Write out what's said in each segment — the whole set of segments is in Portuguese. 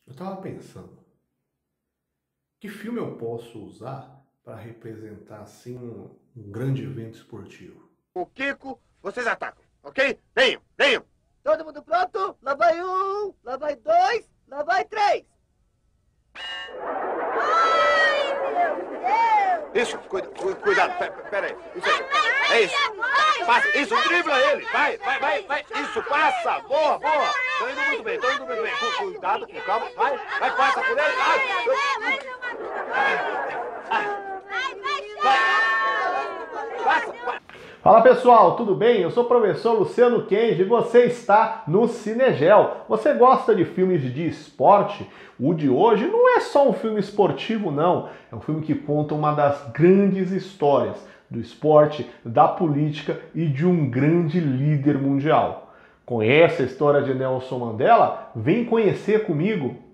Eu estava pensando, que filme eu posso usar para representar assim um grande evento esportivo? O Kiko, vocês atacam, ok? Venham, venham! Todo mundo pronto? Lá vai um, lá vai dois, lá vai três! Ai, meu Deus! Isso, cuidado, pera aí. Isso aí. É isso. Passa, isso, dribla ele. Vai. Isso, passa. Boa. Tô indo muito bem. Cuidado, com calma. Vai, passa por ele. Passa. Fala pessoal, tudo bem? Eu sou o professor Luciano Kenji e você está no Cinegel. Você gosta de filmes de esporte? O de hoje não é só um filme esportivo não, é um filme que conta uma das grandes histórias do esporte, da política e de um grande líder mundial. Conhece a história de Nelson Mandela? Vem conhecer comigo!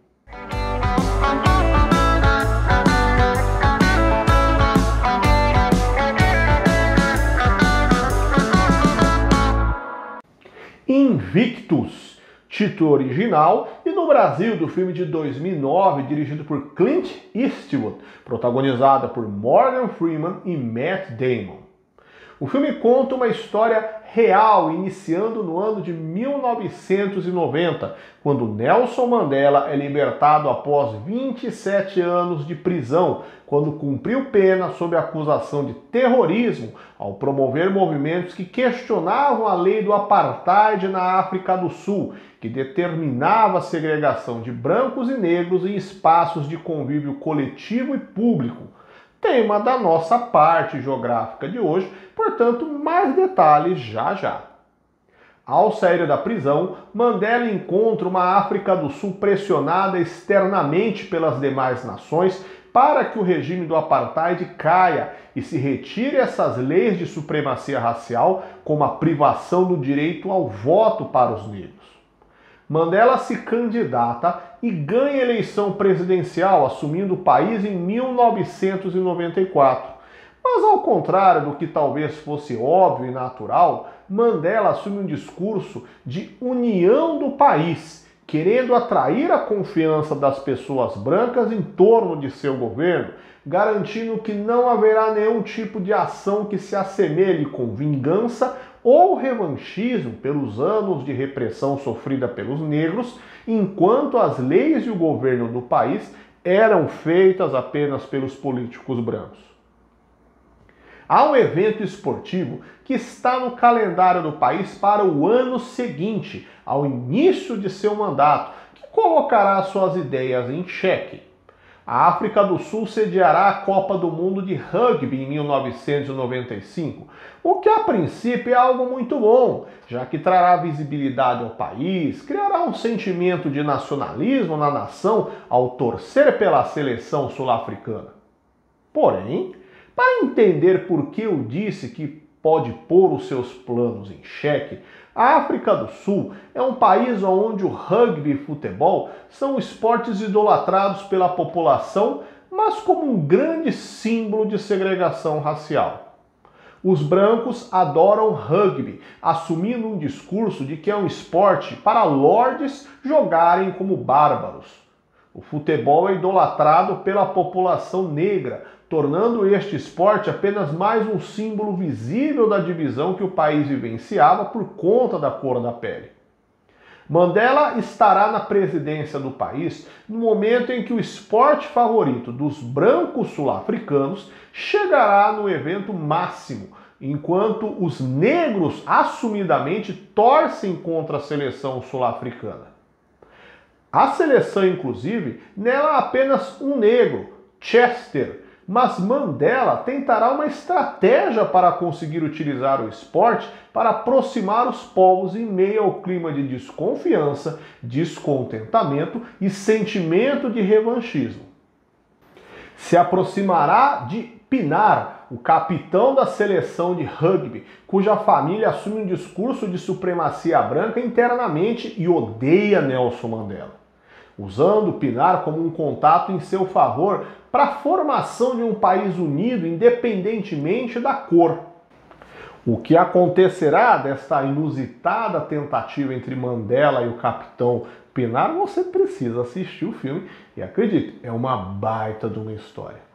Invictus, título original, e no Brasil do filme de 2009, dirigido por Clint Eastwood, protagonizada por Morgan Freeman e Matt Damon. O filme conta uma história real, iniciando no ano de 1990, quando Nelson Mandela é libertado após 27 anos de prisão, quando cumpriu pena sob acusação de terrorismo ao promover movimentos que questionavam a lei do apartheid na África do Sul, que determinava a segregação de brancos e negros em espaços de convívio coletivo e público. Tema da nossa parte geográfica de hoje, portanto, mais detalhes já. Ao sair da prisão, Mandela encontra uma África do Sul pressionada externamente pelas demais nações para que o regime do apartheid caia e se retire essas leis de supremacia racial, como a privação do direito ao voto para os negros. Mandela se candidata e ganha a eleição presidencial, assumindo o país em 1994. Mas ao contrário do que talvez fosse óbvio e natural, Mandela assume um discurso de união do país, querendo atrair a confiança das pessoas brancas em torno de seu governo, garantindo que não haverá nenhum tipo de ação que se assemelhe com vingança ou revanchismo pelos anos de repressão sofrida pelos negros, enquanto as leis e o governo do país eram feitas apenas pelos políticos brancos. Há um evento esportivo que está no calendário do país para o ano seguinte, ao início de seu mandato, que colocará suas ideias em xeque. A África do Sul sediará a Copa do Mundo de Rugby em 1995, o que a princípio é algo muito bom, já que trará visibilidade ao país, criará um sentimento de nacionalismo na nação ao torcer pela seleção sul-africana. Porém, para entender por que eu disse que pode pôr os seus planos em xeque, a África do Sul é um país onde o rugby e futebol são esportes idolatrados pela população, mas como um grande símbolo de segregação racial. Os brancos adoram rugby, assumindo um discurso de que é um esporte para lordes jogarem como bárbaros. O futebol é idolatrado pela população negra, tornando este esporte apenas mais um símbolo visível da divisão que o país vivenciava por conta da cor da pele. Mandela estará na presidência do país no momento em que o esporte favorito dos brancos sul-africanos chegará no evento máximo, enquanto os negros assumidamente torcem contra a seleção sul-africana. A seleção, inclusive, nela há apenas um negro, Chester, mas Mandela tentará uma estratégia para conseguir utilizar o esporte para aproximar os povos em meio ao clima de desconfiança, descontentamento e sentimento de revanchismo. Se aproximará de Pinar, o capitão da seleção de rugby, cuja família assume um discurso de supremacia branca internamente e odeia Nelson Mandela, usando Pinar como um contato em seu favor para a formação de um país unido independentemente da cor. O que acontecerá desta inusitada tentativa entre Mandela e o Capitão Pienaar, você precisa assistir o filme e acredite, é uma baita de uma história.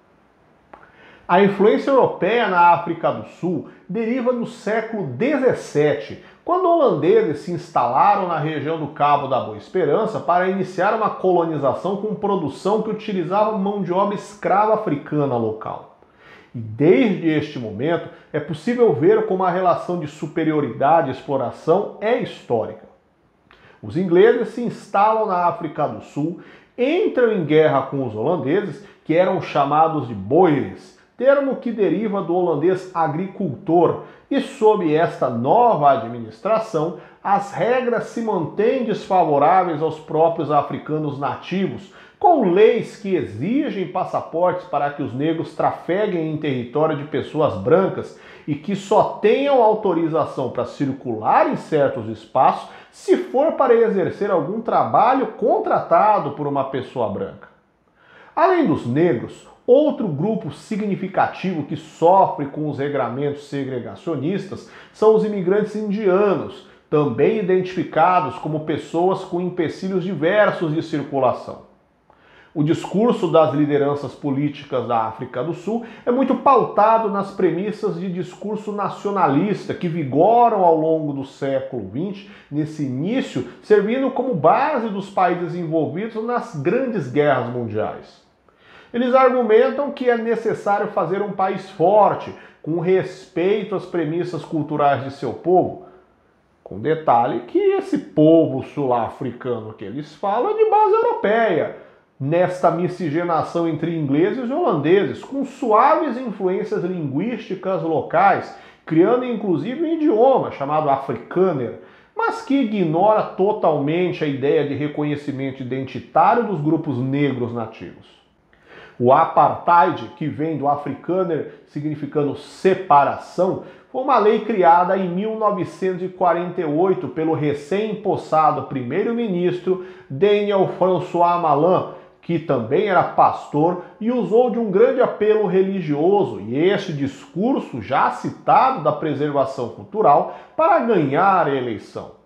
A influência europeia na África do Sul deriva do século XVII, quando holandeses se instalaram na região do Cabo da Boa Esperança para iniciar uma colonização com produção que utilizava mão de obra escrava africana local. E desde este momento é possível ver como a relação de superioridade e exploração é histórica. Os ingleses se instalam na África do Sul, entram em guerra com os holandeses, que eram chamados de boeres, termo que deriva do holandês agricultor, e sob esta nova administração, as regras se mantêm desfavoráveis aos próprios africanos nativos, com leis que exigem passaportes para que os negros trafeguem em território de pessoas brancas e que só tenham autorização para circular em certos espaços se for para exercer algum trabalho contratado por uma pessoa branca. Além dos negros, outro grupo significativo que sofre com os regramentos segregacionistas são os imigrantes indianos, também identificados como pessoas com empecilhos diversos de circulação. O discurso das lideranças políticas da África do Sul é muito pautado nas premissas de discurso nacionalista que vigoram ao longo do século XX, nesse início, servindo como base dos países envolvidos nas grandes guerras mundiais. Eles argumentam que é necessário fazer um país forte, com respeito às premissas culturais de seu povo, com detalhe que esse povo sul-africano que eles falam é de base europeia, nesta miscigenação entre ingleses e holandeses, com suaves influências linguísticas locais, criando inclusive um idioma chamado Afrikaner, mas que ignora totalmente a ideia de reconhecimento identitário dos grupos negros nativos. O apartheid, que vem do Afrikaner significando separação, foi uma lei criada em 1948 pelo recém-empossado primeiro-ministro Daniel François Malan, que também era pastor e usou de um grande apelo religioso e este discurso já citado da preservação cultural para ganhar a eleição.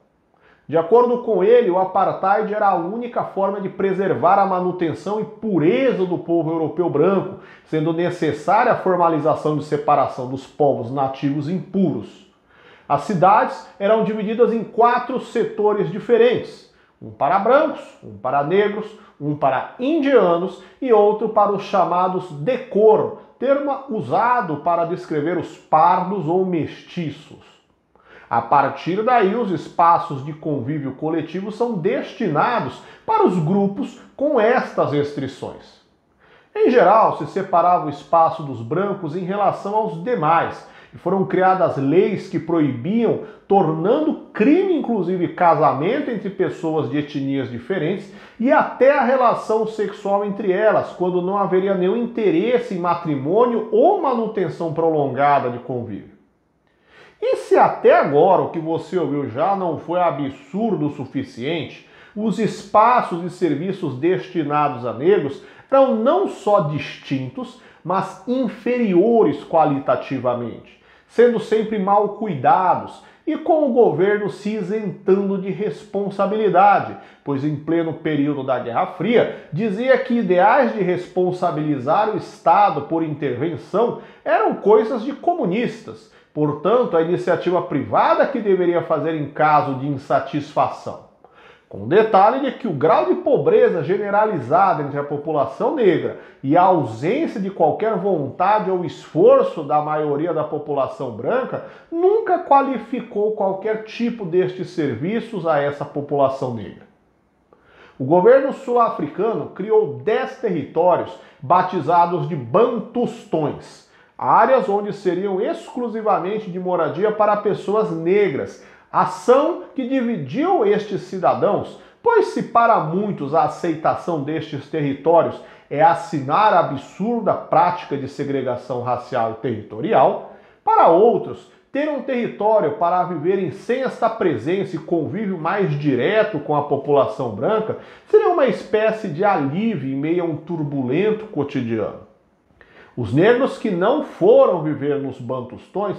De acordo com ele, o apartheid era a única forma de preservar a manutenção e pureza do povo europeu branco, sendo necessária a formalização de separação dos povos nativos impuros. As cidades eram divididas em 4 setores diferentes, um para brancos, um para negros, um para indianos e outro para os chamados de cor, termo usado para descrever os pardos ou mestiços. A partir daí, os espaços de convívio coletivo são destinados para os grupos com estas restrições. Em geral, se separava o espaço dos brancos em relação aos demais, e foram criadas leis que proibiam, tornando crime inclusive casamento entre pessoas de etnias diferentes e até a relação sexual entre elas, quando não haveria nenhum interesse em matrimônio ou manutenção prolongada de convívio. E se até agora o que você ouviu já não foi absurdo o suficiente, os espaços e serviços destinados a negros eram não só distintos, mas inferiores qualitativamente, sendo sempre mal cuidados e com o governo se isentando de responsabilidade, pois em pleno período da Guerra Fria dizia que ideais de responsabilizar o Estado por intervenção eram coisas de comunistas. Portanto, a iniciativa privada que deveria fazer em caso de insatisfação. Com o detalhe de que o grau de pobreza generalizada entre a população negra e a ausência de qualquer vontade ou esforço da maioria da população branca nunca qualificou qualquer tipo destes serviços a essa população negra. O governo sul-africano criou 10 territórios batizados de Bantustões, áreas onde seriam exclusivamente de moradia para pessoas negras, ação que dividiu estes cidadãos, pois se para muitos a aceitação destes territórios é assinar a absurda prática de segregação racial e territorial, para outros, ter um território para viverem sem esta presença e convívio mais direto com a população branca seria uma espécie de alívio em meio a um turbulento cotidiano. Os negros que não foram viver nos Bantustões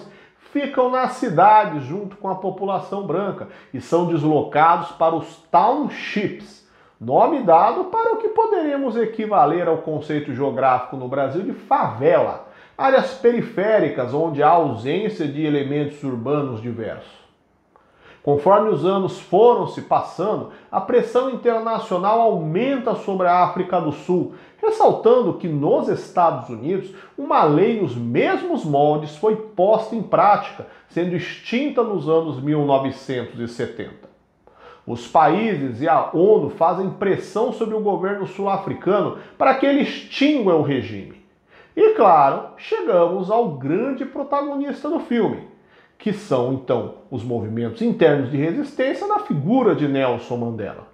ficam nas cidades junto com a população branca e são deslocados para os townships, nome dado para o que poderíamos equivaler ao conceito geográfico no Brasil de favela, áreas periféricas onde há ausência de elementos urbanos diversos. Conforme os anos foram se passando, a pressão internacional aumenta sobre a África do Sul, ressaltando que nos Estados Unidos uma lei nos mesmos moldes foi posta em prática, sendo extinta nos anos 1970. Os países e a ONU fazem pressão sobre o governo sul-africano para que ele extingua o regime. E claro, chegamos ao grande protagonista do filme, que são, então, os movimentos internos de resistência na figura de Nelson Mandela.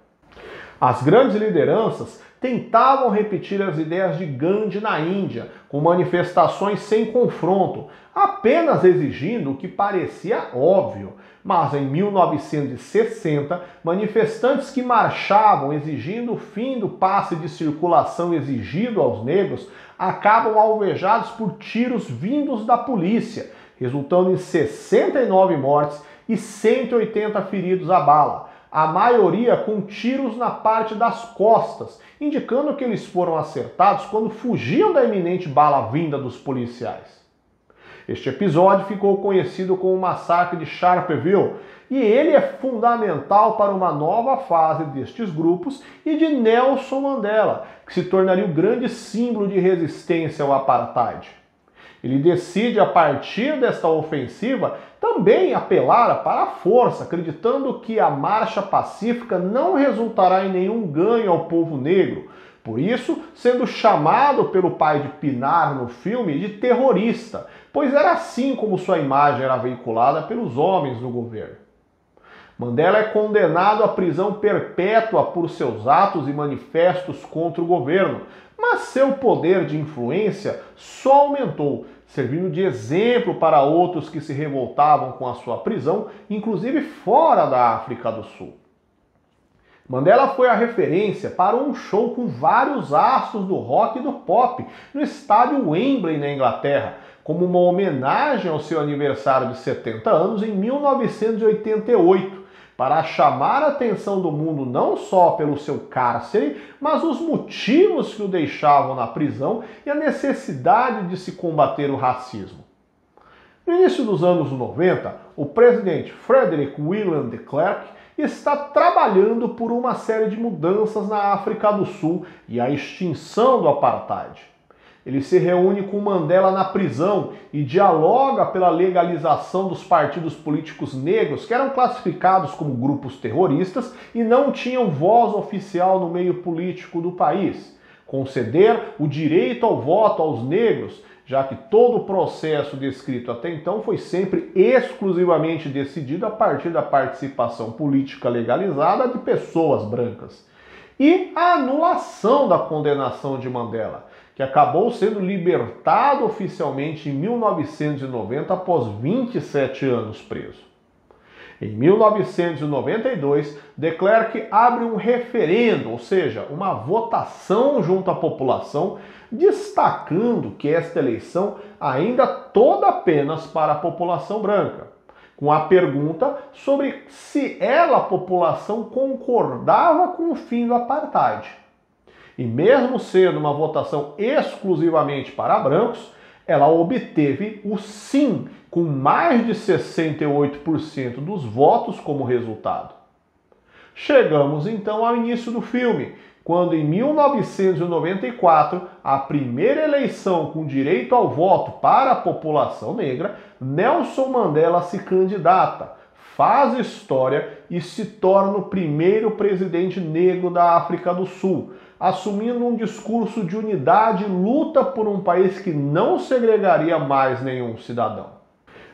As grandes lideranças tentavam repetir as ideias de Gandhi na Índia, com manifestações sem confronto, apenas exigindo o que parecia óbvio. Mas em 1960, manifestantes que marchavam exigindo o fim do passe de circulação exigido aos negros acabam alvejados por tiros vindos da polícia, resultando em 69 mortes e 180 feridos à bala, a maioria com tiros na parte das costas, indicando que eles foram acertados quando fugiam da iminente bala vinda dos policiais. Este episódio ficou conhecido como o Massacre de Sharpeville, e ele é fundamental para uma nova fase destes grupos e de Nelson Mandela, que se tornaria o grande símbolo de resistência ao apartheid. Ele decide, a partir desta ofensiva, também apelar para a força, acreditando que a marcha pacífica não resultará em nenhum ganho ao povo negro. Por isso, sendo chamado pelo pai de Pinar no filme de terrorista, pois era assim como sua imagem era veiculada pelos homens no governo. Mandela é condenado à prisão perpétua por seus atos e manifestos contra o governo, mas seu poder de influência só aumentou, servindo de exemplo para outros que se revoltavam com a sua prisão, inclusive fora da África do Sul. Mandela foi a referência para um show com vários astros do rock e do pop no estádio Wembley, na Inglaterra, como uma homenagem ao seu aniversário de 70 anos em 1988, para chamar a atenção do mundo não só pelo seu cárcere, mas os motivos que o deixavam na prisão e a necessidade de se combater o racismo. No início dos anos 90, o presidente Frederick William de Klerk está trabalhando por uma série de mudanças na África do Sul e a extinção do apartheid. Ele se reúne com Mandela na prisão e dialoga pela legalização dos partidos políticos negros que eram classificados como grupos terroristas e não tinham voz oficial no meio político do país. Conceder o direito ao voto aos negros, já que todo o processo descrito até então foi sempre exclusivamente decidido a partir da participação política legalizada de pessoas brancas. E a anulação da condenação de Mandela, que acabou sendo libertado oficialmente em 1990 após 27 anos preso. Em 1992, de Klerk abre um referendo, ou seja, uma votação junto à população, destacando que esta eleição ainda toda apenas para a população branca, com a pergunta sobre se ela, a população, concordava com o fim do apartheid. E mesmo sendo uma votação exclusivamente para brancos, ela obteve o sim, com mais de 68% dos votos como resultado. Chegamos então ao início do filme, quando em 1994, a primeira eleição com direito ao voto para a população negra, Nelson Mandela se candidata, faz história e se torna o primeiro presidente negro da África do Sul, assumindo um discurso de unidade e luta por um país que não segregaria mais nenhum cidadão.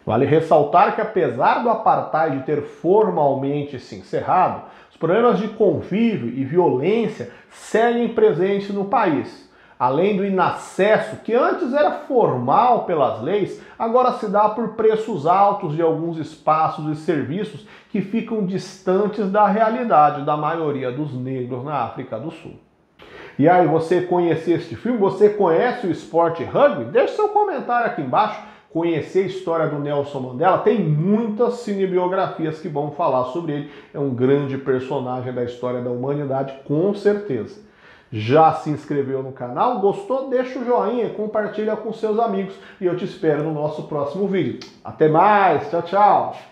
Vale ressaltar que, apesar do apartheid ter formalmente se encerrado, os problemas de convívio e violência seguem presentes no país. Além do inacesso, que antes era formal pelas leis, agora se dá por preços altos de alguns espaços e serviços que ficam distantes da realidade da maioria dos negros na África do Sul. E aí, você conhece este filme? Você conhece o esporte rugby? Deixe seu comentário aqui embaixo conhecer a história do Nelson Mandela, tem muitas cinebiografias que vão falar sobre ele. É um grande personagem da história da humanidade, com certeza. Já se inscreveu no canal? Gostou? Deixa o joinha, compartilha com seus amigos e eu te espero no nosso próximo vídeo. Até mais, tchau, tchau!